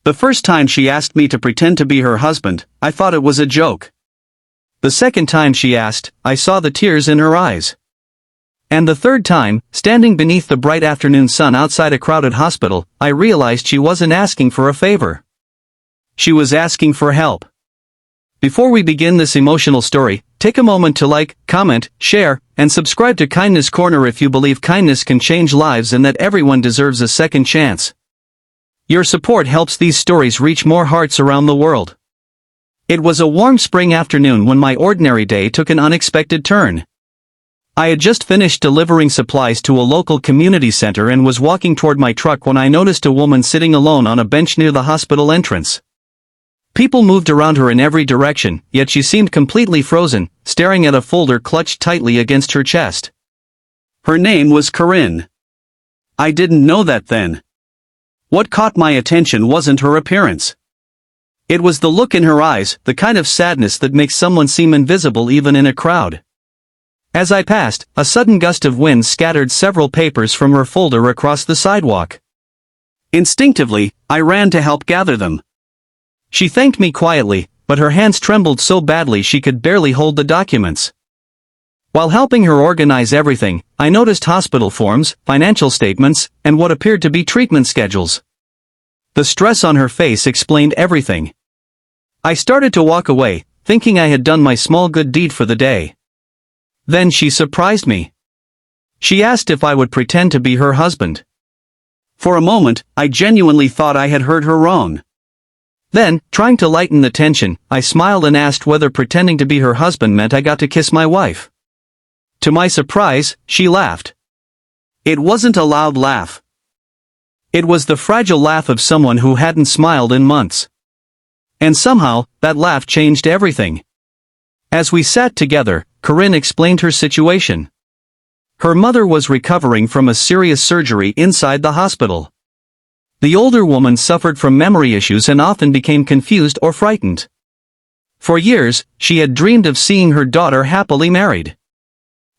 The first time she asked me to pretend to be her husband, I thought it was a joke. The second time she asked, I saw the tears in her eyes. And the third time, standing beneath the bright afternoon sun outside a crowded hospital, I realized she wasn't asking for a favor. She was asking for help. Before we begin this emotional story, take a moment to like, comment, share, and subscribe to Kindness Corner if you believe kindness can change lives and that everyone deserves a second chance. Your support helps these stories reach more hearts around the world. It was a warm spring afternoon when my ordinary day took an unexpected turn. I had just finished delivering supplies to a local community center and was walking toward my truck when I noticed a woman sitting alone on a bench near the hospital entrance. People moved around her in every direction, yet she seemed completely frozen, staring at a folder clutched tightly against her chest. Her name was Corinne. I didn't know that then. What caught my attention wasn't her appearance. It was the look in her eyes, the kind of sadness that makes someone seem invisible even in a crowd. As I passed, a sudden gust of wind scattered several papers from her folder across the sidewalk. Instinctively, I ran to help gather them. She thanked me quietly, but her hands trembled so badly she could barely hold the documents. While helping her organize everything, I noticed hospital forms, financial statements, and what appeared to be treatment schedules. The stress on her face explained everything. I started to walk away, thinking I had done my small good deed for the day. Then she surprised me. She asked if I would pretend to be her husband. For a moment, I genuinely thought I had heard her wrong. Then, trying to lighten the tension, I smiled and asked whether pretending to be her husband meant I got to kiss my wife. To my surprise, she laughed. It wasn't a loud laugh. It was the fragile laugh of someone who hadn't smiled in months. And somehow, that laugh changed everything. As we sat together, Corinne explained her situation. Her mother was recovering from a serious surgery inside the hospital. The older woman suffered from memory issues and often became confused or frightened. For years, she had dreamed of seeing her daughter happily married.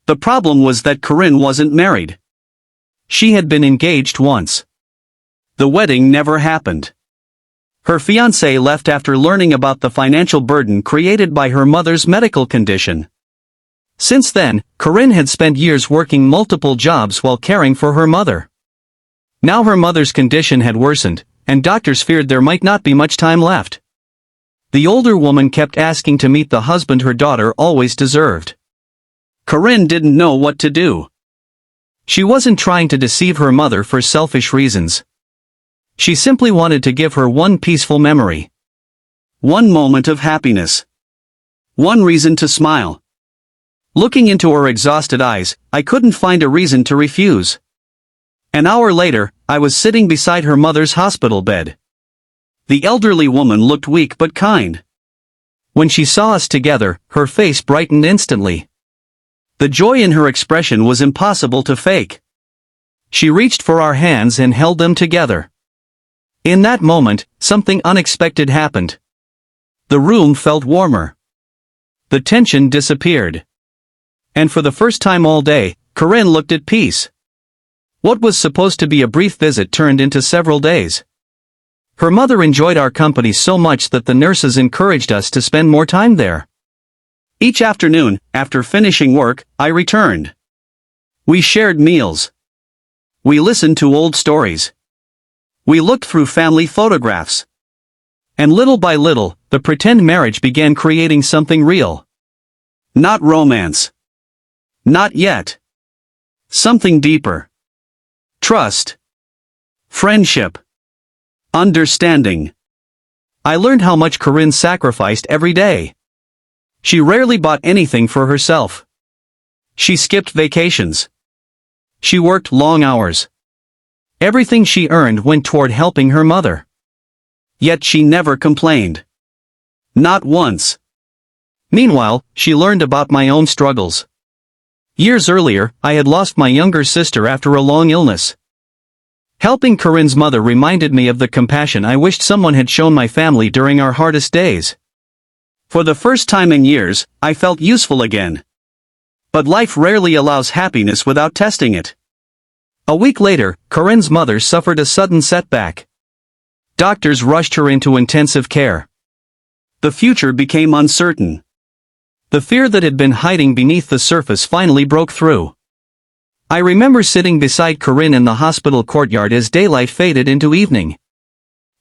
The problem was that Corinne wasn't married. She had been engaged once. The wedding never happened. Her fiancé left after learning about the financial burden created by her mother's medical condition. Since then, Corinne had spent years working multiple jobs while caring for her mother. Now her mother's condition had worsened, and doctors feared there might not be much time left. The older woman kept asking to meet the husband her daughter always deserved. Corinne didn't know what to do. She wasn't trying to deceive her mother for selfish reasons. She simply wanted to give her one peaceful memory. One moment of happiness. One reason to smile. Looking into her exhausted eyes, I couldn't find a reason to refuse. An hour later, I was sitting beside her mother's hospital bed. The elderly woman looked weak but kind. When she saw us together, her face brightened instantly. The joy in her expression was impossible to fake. She reached for our hands and held them together. In that moment, something unexpected happened. The room felt warmer. The tension disappeared. And for the first time all day, Corinne looked at peace. What was supposed to be a brief visit turned into several days. Her mother enjoyed our company so much that the nurses encouraged us to spend more time there. Each afternoon, after finishing work, I returned. We shared meals. We listened to old stories. We looked through family photographs. And little by little, the pretend marriage began creating something real. Not romance. Not yet. Something deeper. Trust. Friendship. Understanding. I learned how much Corinne sacrificed every day. She rarely bought anything for herself. She skipped vacations. She worked long hours. Everything she earned went toward helping her mother. Yet she never complained. Not once. Meanwhile, she learned about my own struggles. Years earlier, I had lost my younger sister after a long illness. Helping Corinne's mother reminded me of the compassion I wished someone had shown my family during our hardest days. For the first time in years, I felt useful again. But life rarely allows happiness without testing it. A week later, Corinne's mother suffered a sudden setback. Doctors rushed her into intensive care. The future became uncertain. The fear that had been hiding beneath the surface finally broke through. I remember sitting beside Corinne in the hospital courtyard as daylight faded into evening.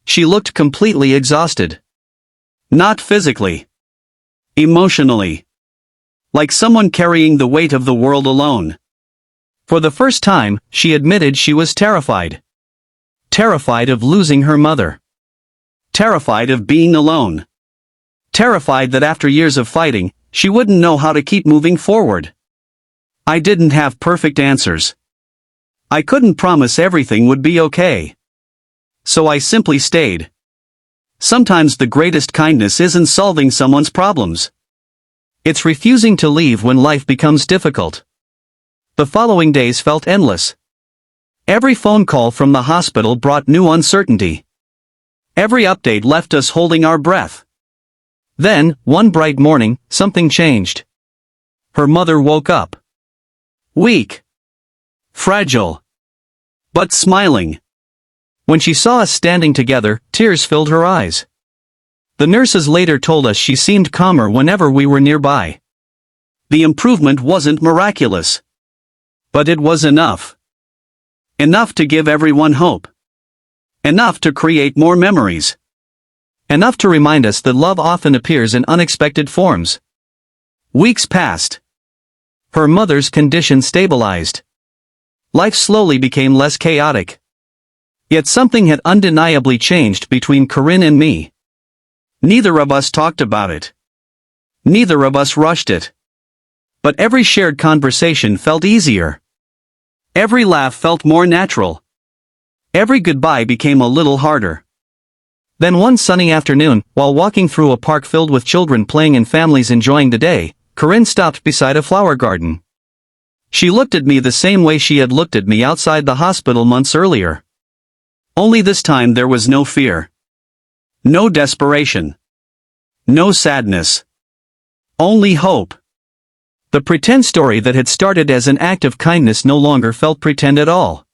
She looked completely exhausted. Not physically. Emotionally. Like someone carrying the weight of the world alone. For the first time, she admitted she was terrified. Terrified of losing her mother. Terrified of being alone. Terrified that after years of fighting, she wouldn't know how to keep moving forward. I didn't have perfect answers. I couldn't promise everything would be okay. So I simply stayed. Sometimes the greatest kindness isn't solving someone's problems. It's refusing to leave when life becomes difficult. The following days felt endless. Every phone call from the hospital brought new uncertainty. Every update left us holding our breath. Then, one bright morning, something changed. Her mother woke up. Weak. Fragile. But smiling. When she saw us standing together, tears filled her eyes. The nurses later told us she seemed calmer whenever we were nearby. The improvement wasn't miraculous. But it was enough. Enough to give everyone hope. Enough to create more memories. Enough to remind us that love often appears in unexpected forms. Weeks passed. Her mother's condition stabilized. Life slowly became less chaotic. Yet something had undeniably changed between Corinne and me. Neither of us talked about it. Neither of us rushed it. But every shared conversation felt easier. Every laugh felt more natural. Every goodbye became a little harder. Then one sunny afternoon, while walking through a park filled with children playing and families enjoying the day, Corinne stopped beside a flower garden. She looked at me the same way she had looked at me outside the hospital months earlier. Only this time there was no fear. No desperation. No sadness. Only hope. The pretend story that had started as an act of kindness no longer felt pretend at all.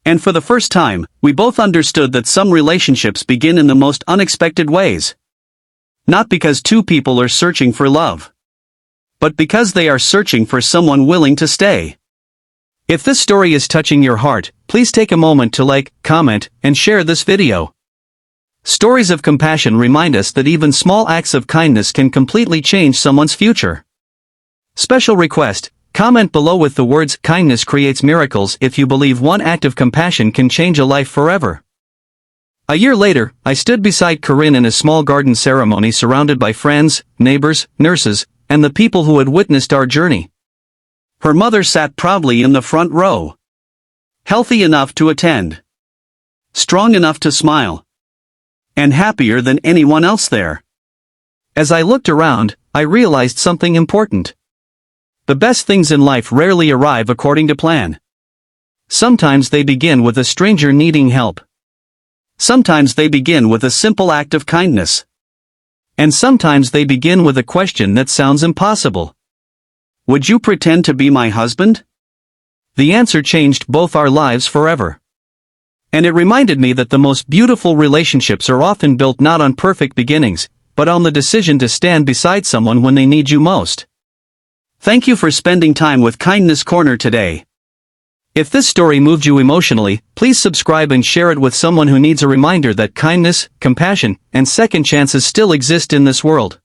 And for the first time, we both understood that some relationships begin in the most unexpected ways. Not because two people are searching for love. But because they are searching for someone willing to stay. If this story is touching your heart, please take a moment to like, comment, and share this video. Stories of compassion remind us that even small acts of kindness can completely change someone's future. Special request: comment below with the words "Kindness creates miracles" if you believe one act of compassion can change a life forever. A year later, I stood beside Corinne in a small garden ceremony surrounded by friends, neighbors, nurses, and the people who had witnessed our journey. Her mother sat proudly in the front row. Healthy enough to attend. Strong enough to smile. And happier than anyone else there. As I looked around, I realized something important. The best things in life rarely arrive according to plan. Sometimes they begin with a stranger needing help. Sometimes they begin with a simple act of kindness. And sometimes they begin with a question that sounds impossible. Would you pretend to be my husband? The answer changed both our lives forever. And it reminded me that the most beautiful relationships are often built not on perfect beginnings, but on the decision to stand beside someone when they need you most. Thank you for spending time with Kindness Corner today. If this story moved you emotionally, please subscribe and share it with someone who needs a reminder that kindness, compassion, and second chances still exist in this world.